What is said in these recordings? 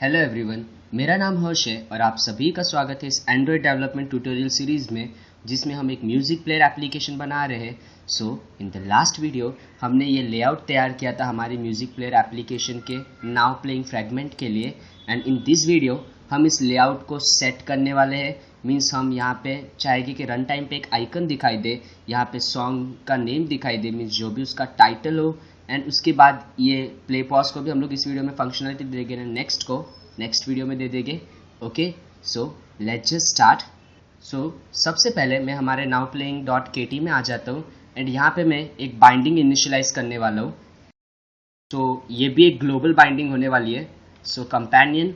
Hello everyone, मेरा नाम हर्ष है और आप सभी का स्वागत है इस एंड्रॉयड डेवलपमेंट ट्यूटोरियल सीरीज में जिसमें हम एक म्यूजिक प्लेयर एप्लीकेशन बना रहे हैं। सो इन द लास्ट वीडियो हमने ये लेआउट तैयार किया था हमारी म्यूजिक प्लेयर एप्लीकेशन के नाउ प्लेइंग फ्रेगमेंट के लिए, एंड इन दिस वीडियो हम इस लेआउट को सेट करने वाले हैं। मीन्स हम यहाँ पे चाहेंगे कि रन टाइम पे एक आइकन दिखाई दे, यहाँ पे सॉन्ग का नेम दिखाई दे, मीन्स जो भी उसका टाइटल हो, एंड उसके बाद ये प्ले पॉज को भी हम लोग इस वीडियो में फंक्शनलिटी दे देंगे, नेक्स्ट को नेक्स्ट वीडियो में दे देंगे। Okay, so let's just start. So सबसे पहले मैं हमारे नाउ प्लेइंग डॉट के में आ जाता हूँ एंड यहाँ पे मैं एक बाइंडिंग इनिशियलाइज करने वाला हूँ। तो ये भी एक ग्लोबल बाइंडिंग होने वाली है। So companion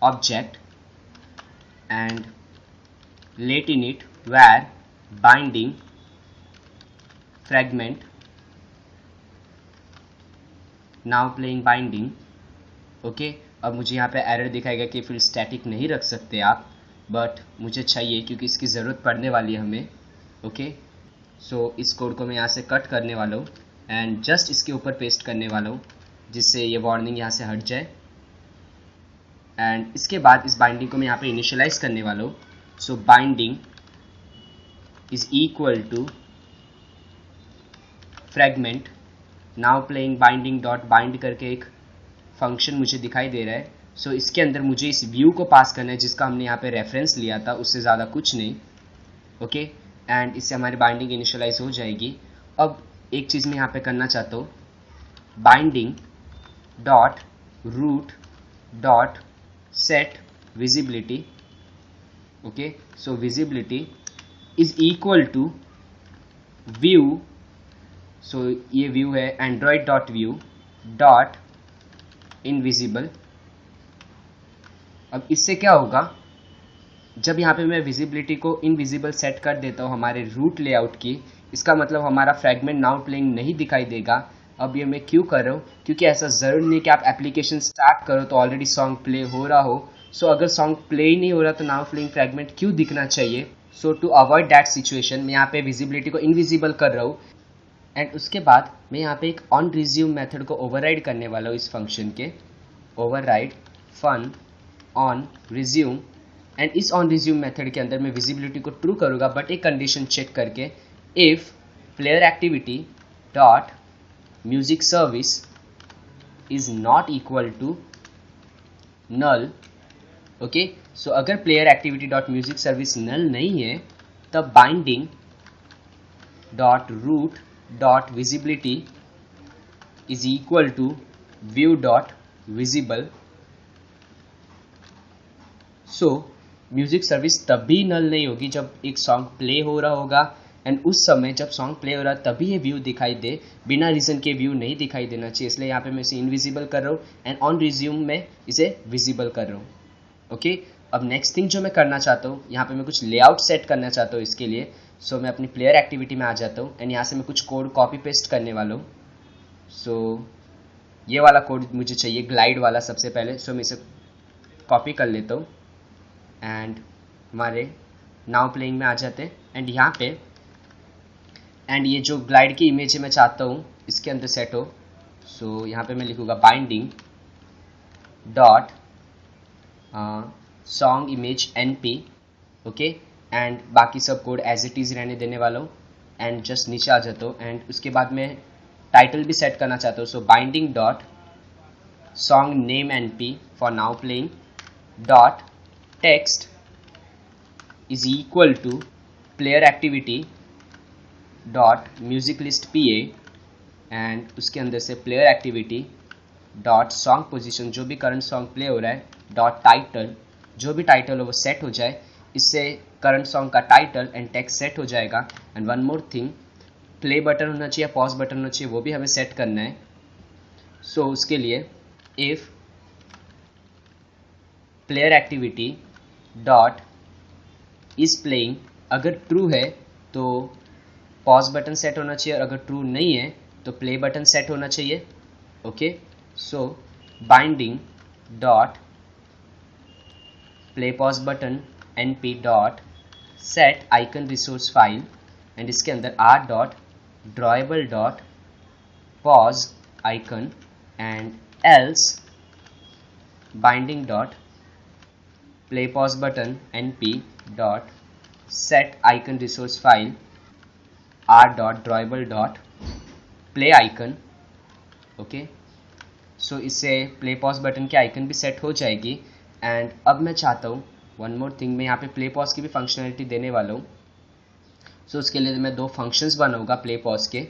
object and let in it where binding fragment now playing binding. Okay, अब मुझे यहाँ पे एरर दिखाएगा कि फिर स्टैटिक नहीं रख सकते आप, बट मुझे चाहिए क्योंकि इसकी ज़रूरत पड़ने वाली है हमें। ओके, सो इस कोड को मैं यहाँ से कट करने वाला हूँ एंड जस्ट इसके ऊपर पेस्ट करने वाला हूँ जिससे ये वार्निंग यहाँ से हट जाए। एंड इसके बाद इस बाइंडिंग को मैं यहाँ पे इनिशियलाइज करने वाला हूँ। So binding is equal to fragment now playing binding dot bind करके एक फंक्शन मुझे दिखाई दे रहा है। सो इसके अंदर मुझे इस व्यू को पास करना है जिसका हमने यहाँ पे रेफरेंस लिया था, उससे ज़्यादा कुछ नहीं। ओके, एंड इससे हमारी बाइंडिंग इनिशियलाइज हो जाएगी। अब एक चीज़ मैं यहाँ पे करना चाहता हूँ, binding dot root dot set visibility. Okay, so visibility is equal to view. So ये व्यू है Android dot view dot invisible. अब इससे क्या होगा, जब यहाँ पे मैं विजिबिलिटी को इनविजिबल सेट कर देता हूँ हमारे रूट लेआउट की, इसका मतलब हमारा फ्रेगमेंट नाउ प्लेइंग नहीं दिखाई देगा। अब ये मैं क्यों कर रहा हूँ, क्योंकि ऐसा ज़रूरी नहीं कि आप एप्लीकेशन स्टार्ट करो तो ऑलरेडी सॉन्ग प्ले हो रहा हो। सो अगर सॉन्ग प्ले ही नहीं हो रहा तो नाउ प्लेइंग फ्रेगमेंट क्यों दिखना चाहिए। सो टू अवॉइड दैट सिचुएशन मैं यहाँ पे विजिबिलिटी को इनविजिबल कर रहा हूँ एंड उसके बाद मैं यहाँ पे एक ऑन रिज्यूम मेथड को ओवरराइड करने वाला हूँ इस फंक्शन के। Override fun on resume, and इस ऑन रिज्यूम मेथड के अंदर मैं विजिबिलिटी को ट्रू करूँगा बट एक कंडीशन चेक करके, if player activity dot music service is not equal to null. Okay, so अगर player activity dot music service null नहीं है तब binding dot root dot visibility is equal to view dot visible. So music service तभी नल नहीं होगी जब एक song play हो रहा होगा, एंड उस समय जब सॉन्ग प्ले हो रहा है तभी ये व्यू दिखाई दे, बिना रीजन के व्यू नहीं दिखाई देना चाहिए। इसलिए यहाँ पे मैं इसे इनविजिबल कर रहा हूँ एंड ऑन रिज्यूम में इसे विजिबल कर रहा हूँ। ओके, अब नेक्स्ट थिंग जो मैं करना चाहता हूँ, यहाँ पे मैं कुछ लेआउट सेट करना चाहता हूँ इसके लिए। सो मैं अपनी प्लेयर एक्टिविटी में आ जाता हूँ एंड यहाँ से मैं कुछ कोड कॉपी पेस्ट करने वाला हूँ। सो ये वाला कोड मुझे चाहिए, ग्लाइड वाला सबसे पहले। सो मैं इसे कॉपी कर लेता हूँ एंड हमारे नाउ प्लेइंग में आ जाते हैं एंड यहाँ पे, एंड ये जो ग्लाइड की इमेज है मैं चाहता हूँ इसके अंदर सेट हो। सो यहाँ पे मैं लिखूँगा binding dot song image NP। Okay, and बाकी सब कोड एज इट इज़ रहने देने वाला हूँ एंड जस्ट नीचे आ जाता हूँ एंड उसके बाद मैं टाइटल भी सेट करना चाहता हूँ। So binding dot song name NP for now playing dot text is equal to player activity dot music list PA, and उसके अंदर से player activity dot song position, जो भी करंट सॉन्ग प्ले हो रहा है, डॉट टाइटल, जो भी टाइटल हो वो सेट हो जाए। इससे करंट सॉन्ग का टाइटल एंड टेक्स्ट सेट हो जाएगा। And one more thing, play button होना चाहिए, पॉज बटन होना चाहिए, वो भी हमें सेट करना है। सो उसके लिए if player activity dot is playing, अगर ट्रू है तो पॉज बटन सेट होना चाहिए और अगर ट्रू नहीं है तो प्ले बटन सेट होना चाहिए। Okay, so binding dot play pause button NP dot set icon resource file, and इसके अंदर r dot drawable dot pause icon and else binding dot play pause button np dot set icon resource file r dot drawable dot play icon. Okay, so इससे play pause button के icon भी set हो जाएगी। And अब मैं चाहता हूँ one more thing, मैं यहाँ पे प्ले पॉज की भी फंक्शनैलिटी देने वाला हूँ। सो उसके लिए मैं दो फंक्शंस बनाऊंगा प्ले पॉज के।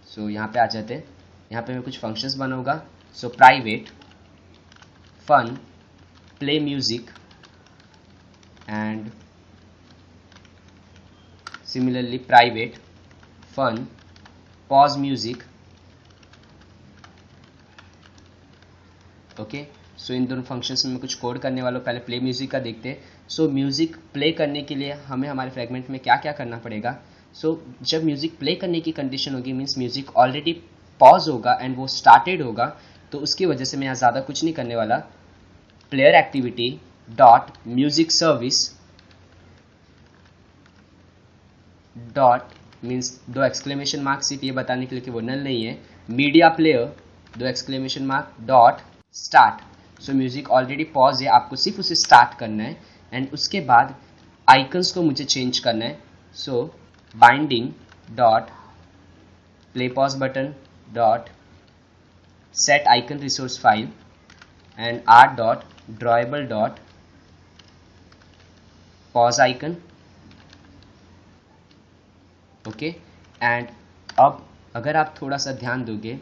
सो यहाँ पे आ जाते हैं, यहाँ पे मैं कुछ फंक्शंस बनाऊंगा। So private fun play music and similarly private fun pause music. Okay, so इन दोनों फंक्शंस में मैं कुछ कोड करने वाला हूँ। पहले प्ले म्यूजिक का देखते हैं। सो म्यूजिक प्ले करने के लिए हमें हमारे फ्रेगमेंट में क्या क्या करना पड़ेगा। सो जब म्यूजिक प्ले करने की कंडीशन होगी, मीन्स म्यूजिक ऑलरेडी पॉज होगा एंड वो स्टार्टेड होगा, तो उसकी वजह से मैं यहाँ ज़्यादा कुछ नहीं करने वाला। Player activity dot music service dot means दो एक्सक्लेमेशन मार्क सिर्फ ये बताने के लिए कि वो नल नहीं है। मीडिया प्लेयर दो एक्सक्लेमेशन मार्क डॉट स्टार्ट। सो म्यूजिक ऑलरेडी पॉज है, आपको सिर्फ उसे स्टार्ट करना है। एंड उसके बाद आइकन्स को मुझे चेंज करना है। So binding dot play pause button dot set icon resource file and r dot drawable dot pause icon. Okay, and अब अगर आप थोड़ा सा ध्यान दोगे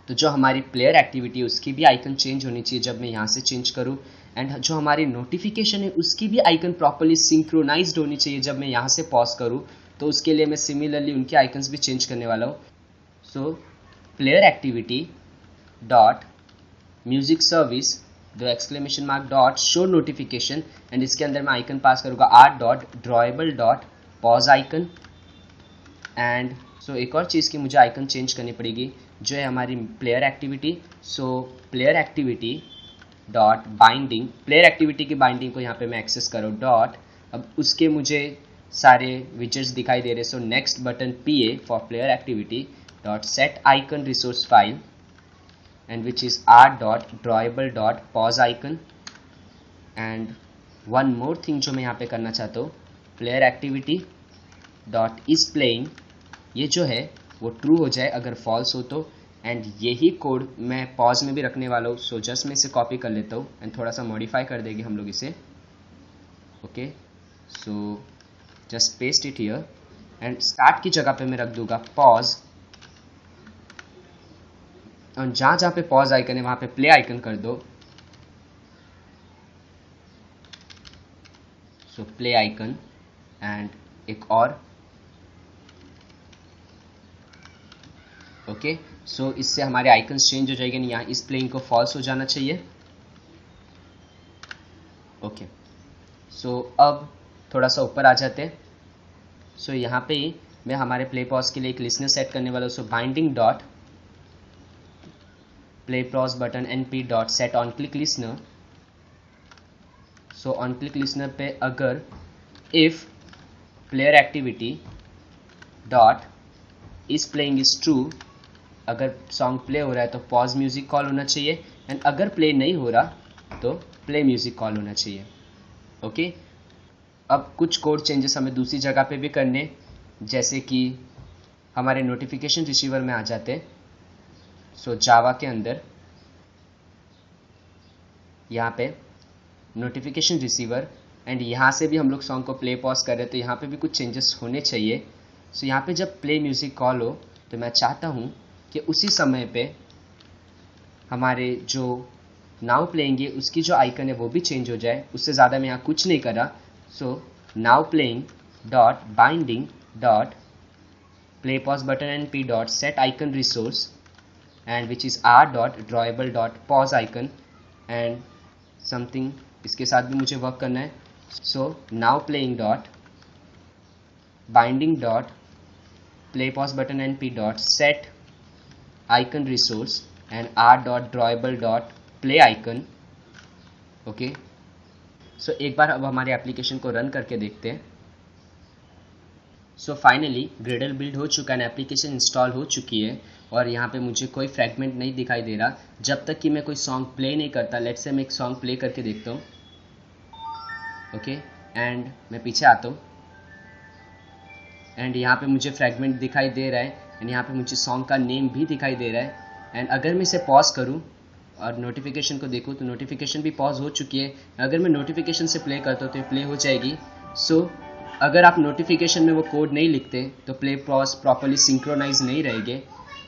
तो जो हमारी प्लेयर एक्टिविटी है उसकी भी आइकन चेंज होनी चाहिए जब मैं यहाँ से चेंज करूँ। एंड जो हमारी नोटिफिकेशन है उसकी भी आइकन प्रॉपर्ली सिंक्रोनाइज्ड होनी चाहिए जब मैं यहाँ से पॉज करूँ। तो उसके लिए मैं सिमिलरली उनके आइकन्स भी चेंज करने वाला हूँ। So player activity dot music service दो exclamation mark dot show notification and इसके अंदर मैं आइकन पास करूँगा r dot drawable dot pause icon. And so एक और चीज़ की मुझे आइकन चेंज करनी पड़ेगी जो है हमारी प्लेयर एक्टिविटी। सो player activity dot binding, player activity की बाइंडिंग को यहाँ पे मैं एक्सेस करूँ डॉट, अब उसके मुझे सारे विजेट्स दिखाई दे रहे। So next button PA for player activity dot set icon resource file and which is r dot drawable dot pause icon. And one more thing जो मैं यहाँ पे करना चाहता हूँ, player activity dot is playing, ये जो है वो ट्रू हो जाए अगर फॉल्स हो तो। एंड यही कोड मैं पॉज में भी रखने वाला हूँ। सो जस्ट मैं इसे कॉपी कर लेता हूँ एंड थोड़ा सा मॉडिफाई कर देंगे हम लोग इसे। Okay, so just paste it here and start की जगह पे मैं रख दूंगा पॉज, और जहाँ जहाँ पे पॉज आइकन है वहाँ पे प्ले आइकन कर दो। सो प्ले आइकन एंड एक और। ओके, सो इससे हमारे आइकन्स चेंज हो जाएंगे। यहाँ इस प्लेइंग को फॉल्स हो जाना चाहिए। ओके, सो अब थोड़ा सा ऊपर आ जाते हैं। सो यहाँ पे मैं हमारे प्ले पॉज के लिए एक लिसनर सेट करने वाला हूँ। So binding dot play pause button np dot set on click listener. So on click listener पे अगर if player activity dot is playing is true, अगर सॉन्ग प्ले हो रहा है तो पॉज म्यूजिक कॉल होना चाहिए एंड अगर प्ले नहीं हो रहा तो प्ले म्यूजिक कॉल होना चाहिए। ओके, अब कुछ कोड चेंजेस हमें दूसरी जगह पे भी करने, जैसे कि हमारे नोटिफिकेशन रिसीवर में आ जाते हैं। सो जावा के अंदर यहाँ पे नोटिफिकेशन रिसीवर एंड यहाँ से भी हम लोग सॉन्ग को प्ले पॉज कर रहे हैं तो यहाँ पे भी कुछ चेंजेस होने चाहिए। सो यहाँ पे जब प्ले म्यूजिक कॉल हो तो मैं चाहता हूँ कि उसी समय पे हमारे जो नाउ प्लेइंग है उसकी जो आइकन है वो भी चेंज हो जाए। उससे ज़्यादा मैं यहाँ कुछ नहीं करा। So now playing dot binding dot play pause button np dot set icon resource and which is r dot drawable dot pause icon and something, इसके साथ भी मुझे वर्क करना है। So now playing dot binding dot play pause button np dot set icon resource and r dot drawable dot play icon. Okay, so एक बार अब हमारे एप्लीकेशन को रन करके देखते हैं। सो फाइनली ग्रेडल बिल्ड हो चुका है, एप्लीकेशन इंस्टॉल हो चुकी है। और यहाँ पे मुझे कोई फ्रैगमेंट नहीं दिखाई दे रहा जब तक कि मैं कोई सॉन्ग प्ले नहीं करता। लेट्स से मैं एक सॉन्ग प्ले करके देखता हूँ। ओके, एंड मैं पीछे आता हूँ एंड यहाँ पे मुझे फ्रैगमेंट दिखाई दे रहा है एंड यहाँ पे मुझे सॉन्ग का नेम भी दिखाई दे रहा है। एंड अगर मैं इसे पॉज करूँ और नोटिफिकेशन को देखूँ तो नोटिफिकेशन भी पॉज हो चुकी है। अगर मैं नोटिफिकेशन से प्ले करता हूँ तो ये प्ले हो जाएगी। सो अगर आप नोटिफिकेशन में वो कोड नहीं लिखते तो प्ले पॉज प्रॉपरली सिंक्रोनाइज नहीं रहेंगे,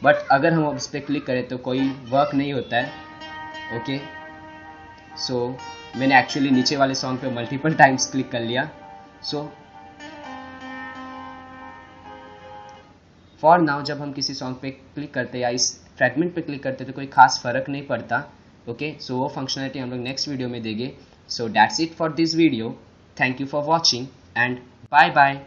बट अगर हम इस पर क्लिक करें तो कोई वर्क नहीं होता है। ओके, सो मैंने एक्चुअली नीचे वाले सॉन्ग पे मल्टीपल टाइम्स क्लिक कर लिया। सो फॉर नाउ जब हम किसी सॉन्ग पे क्लिक करते हैं या इस फ्रैगमेंट पे क्लिक करते हैं तो कोई खास फर्क नहीं पड़ता। ओके, सो वो फंक्शनलिटी हम लोग नेक्स्ट वीडियो में देंगे। So that's it for this video. Thank you for watching and bye bye.